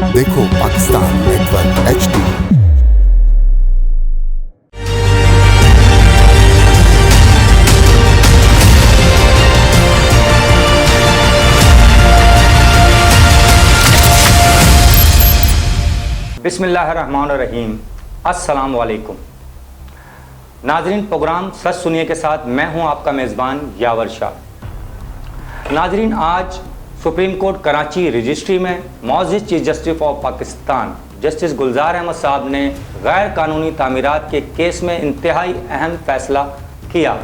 देखो Pakistan network HD। बिस्मिल्लाहिर्रहमानिर्रहीम। अस्सलाम वालेकुम नाजरीन, प्रोग्राम सच सुनिए के साथ मैं हूं आपका मेज़बान यावर शाह। नाजरीन, आज सुप्रीम कोर्ट कराची रजिस्ट्री में मौजूद chief justice of Pakistan justice Gulzar Ahmed साहब ने गैर कानूनी तामीरात के केस में इंतहाई अहम फैसला किया।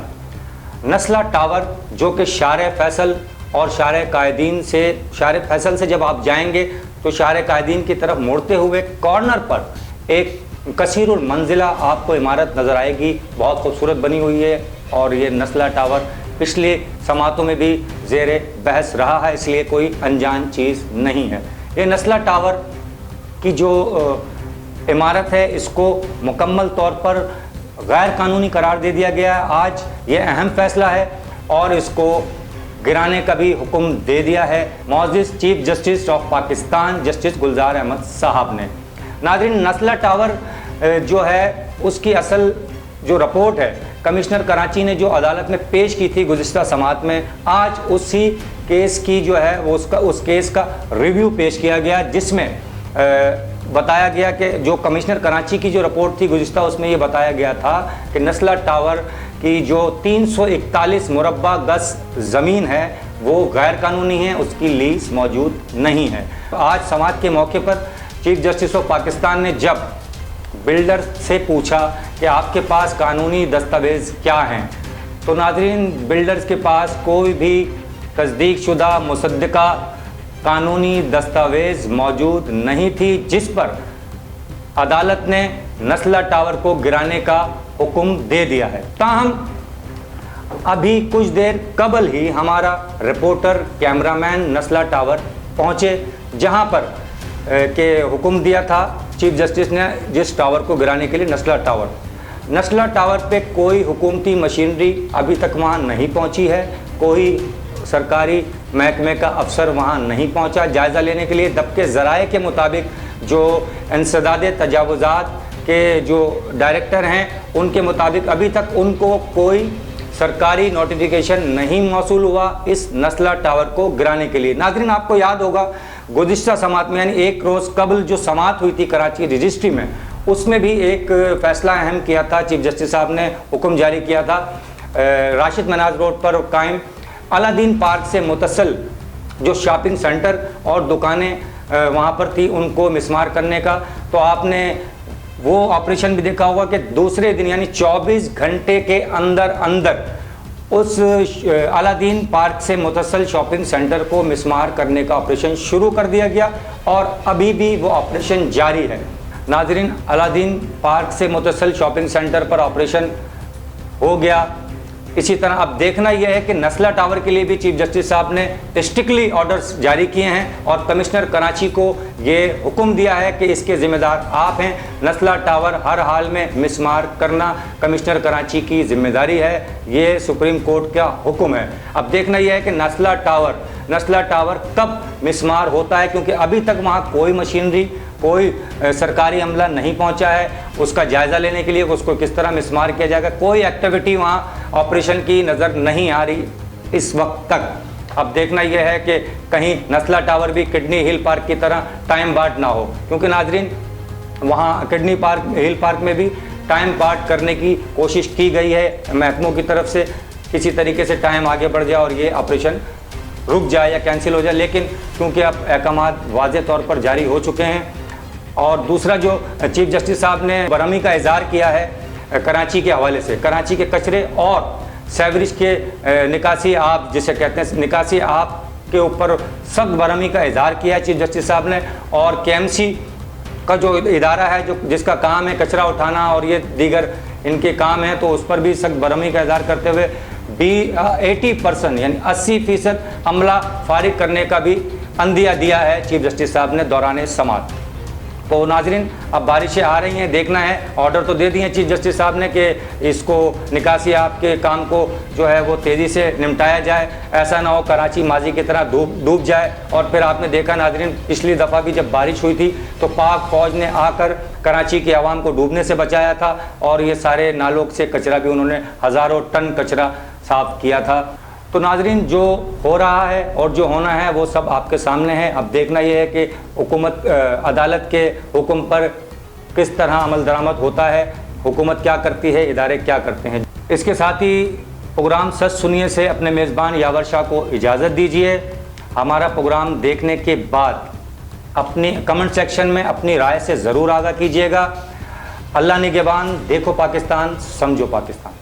नस्ला टावर जो कि शार फैसल और शार कायदीन से फैसल से जब आप जाएंगे तो शार कायदीन की तरफ मुड़ते हुए कॉर्नर पर एक कसीरुल मंजिला आपको इमारत नज़र आएगी, बहुत खूबसूरत बनी हुई है। और ये नस्ला टावर पिछले समातों में भी ज़ेर बहस रहा है, इसलिए कोई अनजान चीज़ नहीं है। ये नस्ला टावर की जो इमारत है इसको मुकम्मल तौर पर गैर कानूनी करार दे दिया गया है। आज ये अहम फैसला है और इसको गिराने का भी हुक्म दे दिया है मौजूद chief justice of Pakistan justice Gulzar Ahmed साहब ने। नाज़रीन, नस्ला टावर जो है उसकी असल जो रिपोर्ट है कमिश्नर कराची ने जो अदालत में पेश की थी गुज़िश्ता समात में, आज उसी केस की जो है वो उस केस का रिव्यू पेश किया गया, जिसमें बताया गया कि जो कमिश्नर कराची की जो रिपोर्ट थी गुज़िश्ता, उसमें ये बताया गया था कि नस्ला टावर की जो 341 मुरब्बा गज ज़मीन है वो गैर कानूनी है, उसकी लीज मौजूद नहीं है। आज समात के मौके पर चीफ जस्टिस ऑफ पाकिस्तान ने जब बिल्डर से पूछा कि आपके पास कानूनी दस्तावेज़ क्या हैं, तो नाज़रीन बिल्डर्स के पास कोई भी तस्दीक शुदा मुसद्दका कानूनी दस्तावेज़ मौजूद नहीं थी, जिस पर अदालत ने नस्ला टावर को गिराने का हुक्म दे दिया है। ताहम अभी कुछ देर कबल ही हमारा रिपोर्टर कैमरामैन नस्ला टावर पहुँचे, जहाँ पर के हुक्म दिया था चीफ जस्टिस ने जिस टावर को गिराने के लिए नस्ला टावर पे कोई हुकूमती मशीनरी अभी तक वहाँ नहीं पहुँची है, कोई सरकारी महकमे का अफसर वहाँ नहीं पहुँचा जायज़ा लेने के लिए। दबके ज़राए के मुताबिक जो इंसदाद तजावुज़ात के जो डायरेक्टर हैं उनके मुताबिक अभी तक उनको कोई सरकारी नोटिफिकेशन नहीं मौसूल हुआ इस नस्ला टावर को गिराने के लिए। नाज़रीन, आपको याद होगा गुज़िश्ता समात में यानी एक रोज़ कबल जो समात हुई थी कराची रजिस्ट्री में, उसमें भी एक फ़ैसला अहम किया था। चीफ जस्टिस साहब ने हुक्म जारी किया था राशिद मनाज रोड पर कायम अलादीन पार्क से मुतसल जो शॉपिंग सेंटर और दुकानें वहाँ पर थी उनको मिसमार करने का। तो आपने वो ऑपरेशन भी देखा होगा कि दूसरे दिन यानी 24 घंटे के अंदर उस अलादीन पार्क से मुतसल शॉपिंग सेंटर को मिसमार करने का ऑपरेशन शुरू कर दिया गया और अभी भी वो ऑपरेशन जारी है। नाज़रीन, अलादीन पार्क से मुतसल शॉपिंग सेंटर पर ऑपरेशन हो गया। इसी तरह अब देखना यह है कि नस्ला टावर के लिए भी चीफ जस्टिस साहब ने स्ट्रिक्टली ऑर्डर्स जारी किए हैं और कमिश्नर कराची को ये हुक्म दिया है कि इसके ज़िम्मेदार आप हैं। नस्ला टावर हर हाल में मिसमार करना कमिश्नर कराची की जिम्मेदारी है, ये सुप्रीम कोर्ट का हुक्म है। अब देखना यह है कि नस्ला टावर कब मिसमार होता है, क्योंकि अभी तक वहाँ कोई मशीनरी कोई सरकारी अमला नहीं पहुंचा है उसका जायज़ा लेने के लिए उसको किस तरह मिसमार किया जाएगा। कोई एक्टिविटी वहाँ ऑपरेशन की नज़र नहीं आ रही इस वक्त तक। अब देखना यह है कि कहीं नस्ला टावर भी किडनी हिल पार्क की तरह टाइम बार्ड ना हो, क्योंकि नाजरीन वहाँ किडनी हिल पार्क में भी टाइम बार्ड करने की कोशिश की गई है महकमों की तरफ से, किसी तरीके से टाइम आगे बढ़ जाए और ये ऑपरेशन रुक जाए या कैंसिल हो जाए। लेकिन क्योंकि अब अहकामात वाज़े तौर पर जारी हो चुके हैं। और दूसरा जो चीफ जस्टिस साहब ने बरहमी का इज़हार किया है कराची के हवाले से, कराची के कचरे और सेवरेज के निकासी आप जिसे कहते हैं निकासी आप के ऊपर सख्त बरहमी का इज़हार किया है चीफ जस्टिस साहब ने। और KMC का जो इदारा है जो जिसका काम है कचरा उठाना और ये दीगर इनके काम हैं, तो उस पर भी सख्त बरहमी का इज़हार करते हुए 80% यानी 80% अमला फारिग करने का भी अंदिया दिया है चीफ जस्टिस साहब ने दौरान समात। तो नाजरीन, अब बारिशें आ रही हैं, देखना है। ऑर्डर तो दे दिए हैं चीफ जस्टिस साहब ने कि इसको निकासी आपके काम को जो है वो तेज़ी से निपटाया जाए, ऐसा ना हो कराची माजी की तरह डूब जाए। और फिर आपने देखा नाजरीन, पिछली दफ़ा भी जब बारिश हुई थी तो पाक फ़ौज ने आकर कराची के आवाम को डूबने से बचाया था, और ये सारे नालों से कचरा भी उन्होंने हज़ारों टन कचरा साफ़ किया था। तो नाजरीन, जो हो रहा है और जो होना है वो सब आपके सामने है। अब देखना ये है कि हुकूमत अदालत के हुक्म पर किस तरह अमल दरामद होता है, हुकूमत क्या करती है, इदारे क्या करते हैं। इसके साथ ही प्रोग्राम सच सुनिए से अपने मेज़बान यावर शाह को इजाज़त दीजिए। हमारा प्रोग्राम देखने के बाद अपनी कमेंट सेक्शन में अपनी राय से ज़रूर आगाह कीजिएगा। अल्लाह निगहबान। देखो पाकिस्तान, समझो पाकिस्तान।